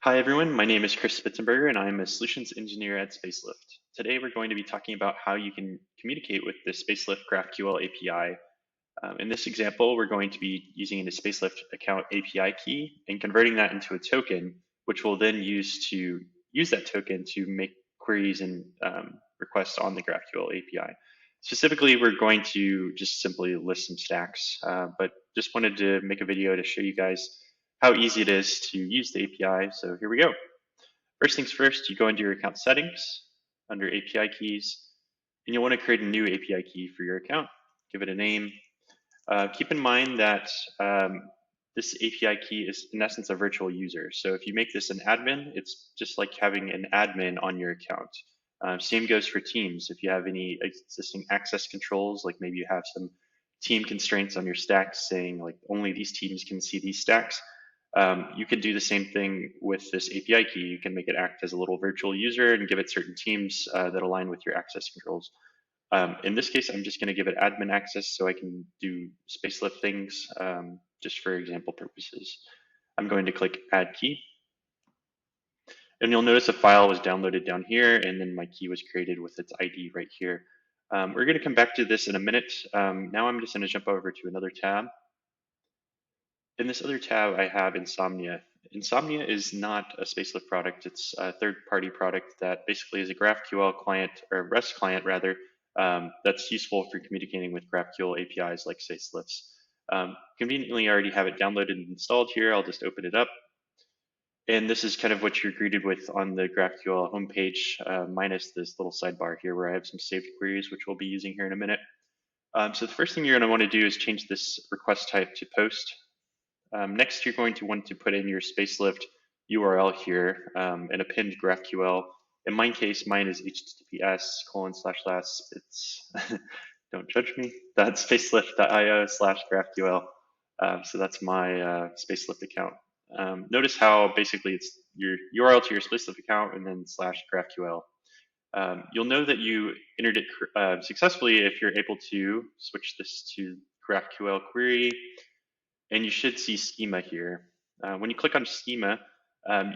Hi everyone, my name is Chris Spitzenberger and I'm a solutions engineer at Spacelift. Today we're going to be talking about how you can communicate with the Spacelift GraphQL API. In this example, we're going to be using the Spacelift account API key and converting that into a token, which we'll then use that token to make queries and requests on the GraphQL API. Specifically, we're going to just simply list some stacks, but just wanted to make a video to show you guys how easy it is to use the API. So here we go. First things first, you go into your account settings under API keys, and you'll want to create a new API key for your account. Give it a name. Keep in mind that this API key is in essence a virtual user. So if you make this an admin, it's just like having an admin on your account. Same goes for teams. If you have any existing access controls, like maybe you have some team constraints on your stacks saying like only these teams can see these stacks, you can do the same thing with this API key. You can make it act as a little virtual user and give it certain teams that align with your access controls. In this case, I'm just going to give it admin access so I can do Spacelift things just for example purposes. I'm going to click add key. And you'll notice a file was downloaded down here and then my key was created with its ID right here. We're going to come back to this in a minute. Now I'm just going to jump over to another tab. In this other tab, I have Insomnia. Insomnia is not a Spacelift product. It's a third-party product that basically is a GraphQL client, or REST client rather, that's useful for communicating with GraphQL APIs like Spacelift's. Conveniently, I already have it downloaded and installed here. I'll just open it up. And this is kind of what you're greeted with on the GraphQL homepage, minus this little sidebar here where I have some saved queries, which we'll be using here in a minute. So the first thing you're going to want to do is change this request type to post. Next, you're going to want to put in your Spacelift URL here and append GraphQL. In my case, mine is https://spits, don't judge me, .spacelift.io/GraphQL. So that's my Spacelift account. Notice how basically it's your URL to your Spacelift account and then /GraphQL. You'll know that you entered it successfully if you're able to switch this to GraphQL query. And you should see schema here. When you click on schema,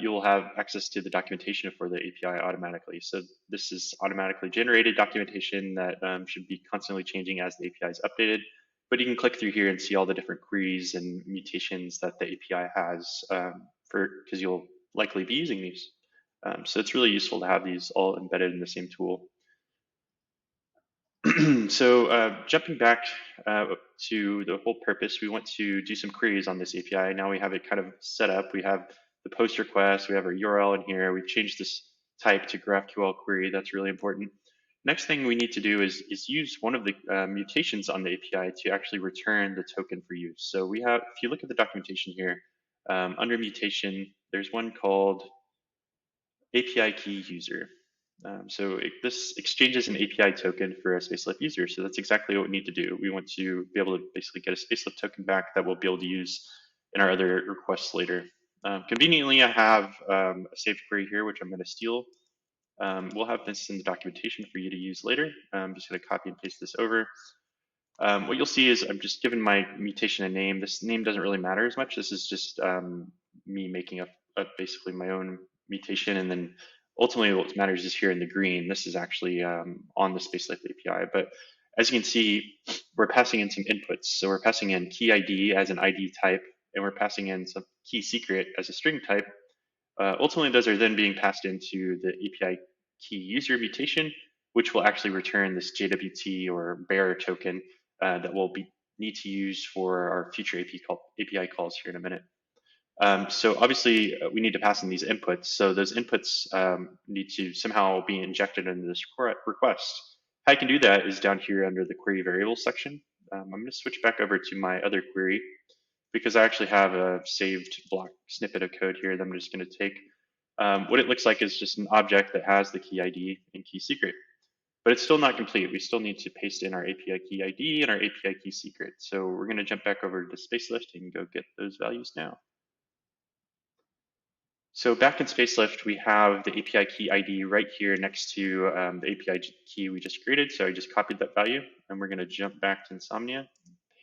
you'll have access to the documentation for the API automatically. So this is automatically generated documentation that should be constantly changing as the API is updated. But you can click through here and see all the different queries and mutations that the API has because you'll likely be using these. So it's really useful to have these all embedded in the same tool. So jumping back to the whole purpose, we want to do some queries on this API. Now we have it kind of set up. We have the post request, we have our URL in here. We've changed this type to GraphQL query. That's really important. Next thing we need to do is use one of the mutations on the API to actually return the token for use. So we have, if you look at the documentation here, under mutation, there's one called API key user. This exchanges an API token for a Spacelift user. So that's exactly what we need to do. We want to be able to basically get a Spacelift token back that we'll be able to use in our other requests later. Conveniently, I have a saved query here, which I'm going to steal. We'll have this in the documentation for you to use later. I'm just going to copy and paste this over. What you'll see is I'm just giving my mutation a name. This name doesn't really matter as much. This is just me making up basically my own mutation, and then ultimately what matters is here in the green. This is actually on the Spacelift API, but as you can see, we're passing in some inputs. So we're passing in key ID as an ID type, and we're passing in some key secret as a string type. Ultimately, those are then being passed into the API key user mutation, which will actually return this JWT or bearer token that we'll need to use for our future API calls here in a minute. So obviously we need to pass in these inputs. So those inputs need to somehow be injected into this request. How I can do that is down here under the query variables section. I'm going to switch back over to my other query because I actually have a saved block snippet of code here that I'm just going to take. What it looks like is just an object that has the key ID and key secret. But it's still not complete. We still need to paste in our API key ID and our API key secret. So we're going to jump back over to Spacelift and go get those values now. So back in Spacelift, we have the API key ID right here next to the API key we just created. So I just copied that value and we're going to jump back to Insomnia,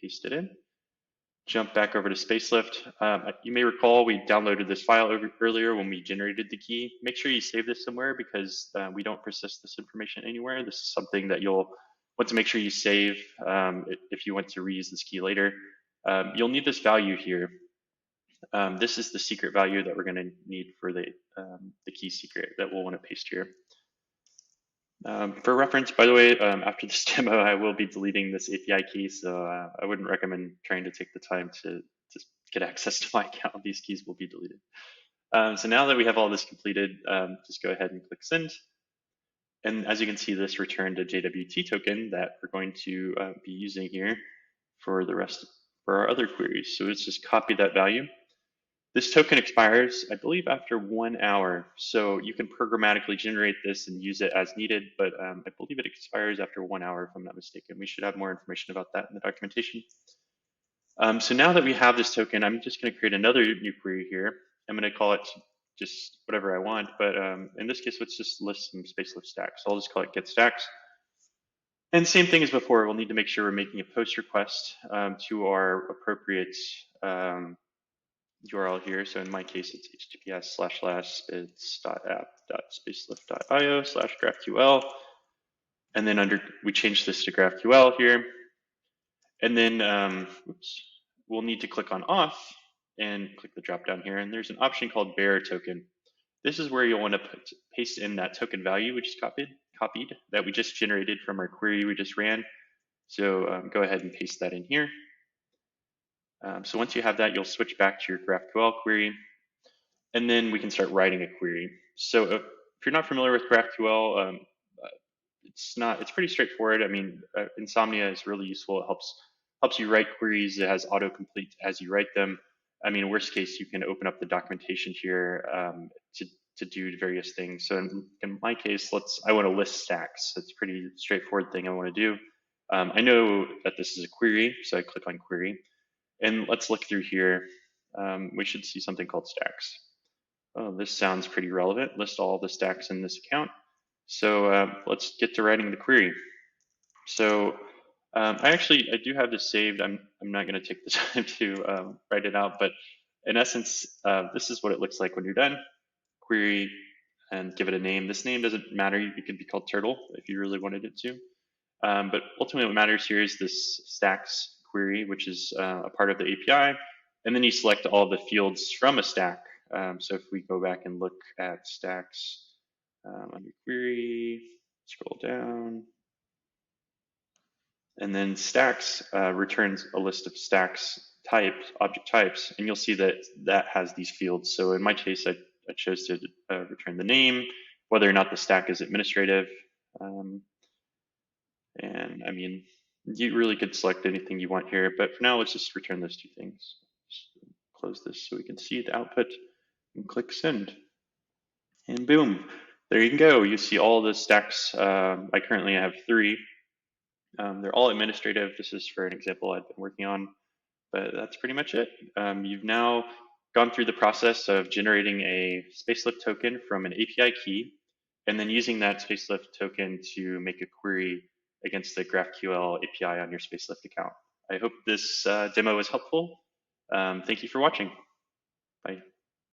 paste it in. jump back over to Spacelift. You may recall we downloaded this file earlier when we generated the key. Make sure you save this somewhere because we don't persist this information anywhere. This is something that you'll want to make sure you save if you want to reuse this key later. You'll need this value here. This is the secret value that we're going to need for the key secret that we'll want to paste here. For reference, by the way, after this demo, I will be deleting this API key, so I wouldn't recommend trying to take the time to get access to my account. These keys will be deleted. So now that we have all this completed, just go ahead and click send. And as you can see, this returned a JWT token that we're going to be using here for our other queries. So let's just copy that value. This token expires, I believe, after 1 hour. So you can programmatically generate this and use it as needed, but I believe it expires after 1 hour, if I'm not mistaken. We should have more information about that in the documentation. So now that we have this token, I'm just going to create another new query here. I'm going to call it just whatever I want, but in this case, let's just list some Spacelift stacks. So I'll just call it get stacks. And same thing as before, we'll need to make sure we're making a post request to our appropriate URL here. So in my case, it's https://spits.app.spacelift.io/GraphQL. And then we change this to GraphQL here. And then we'll need to click on off and click the drop down here. And there's an option called bearer token. This is where you'll want to paste in that token value, which is copied that we just generated from our query we just ran. So go ahead and paste that in here. So once you have that, you'll switch back to your GraphQL query, and then we can start writing a query. So if you're not familiar with GraphQL, it's pretty straightforward. I mean, Insomnia is really useful. It helps you write queries. It has autocomplete as you write them. I mean, worst case, you can open up the documentation here to do various things. So in my case, I want to list stacks. It's a pretty straightforward thing I want to do. I know that this is a query, so I click on query. And let's look through here. We should see something called stacks. Oh, this sounds pretty relevant. List all the stacks in this account. So let's get to writing the query. So I do have this saved. I'm not going to take the time to write it out, but in essence, this is what it looks like when you're done. Query and give it a name. This name doesn't matter. It could be called turtle if you really wanted it to. But ultimately what matters here is this stacks query, which is a part of the API. And then you select all the fields from a stack. So if we go back and look at stacks under query, scroll down, and then stacks returns a list of stacks types, object types, and you'll see that has these fields. So in my case, I chose to return the name, whether or not the stack is administrative. And I mean, you really could select anything you want here, but for now, let's just return those two things. Just close this so we can see the output and click send. And boom, there you can go. You see all the stacks. I currently have 3. They're all administrative. This is for an example I've been working on, but that's pretty much it. You've now gone through the process of generating a Spacelift token from an API key, and then using that Spacelift token to make a query against the GraphQL API on your Spacelift account. I hope this demo was helpful. Thank you for watching. Bye.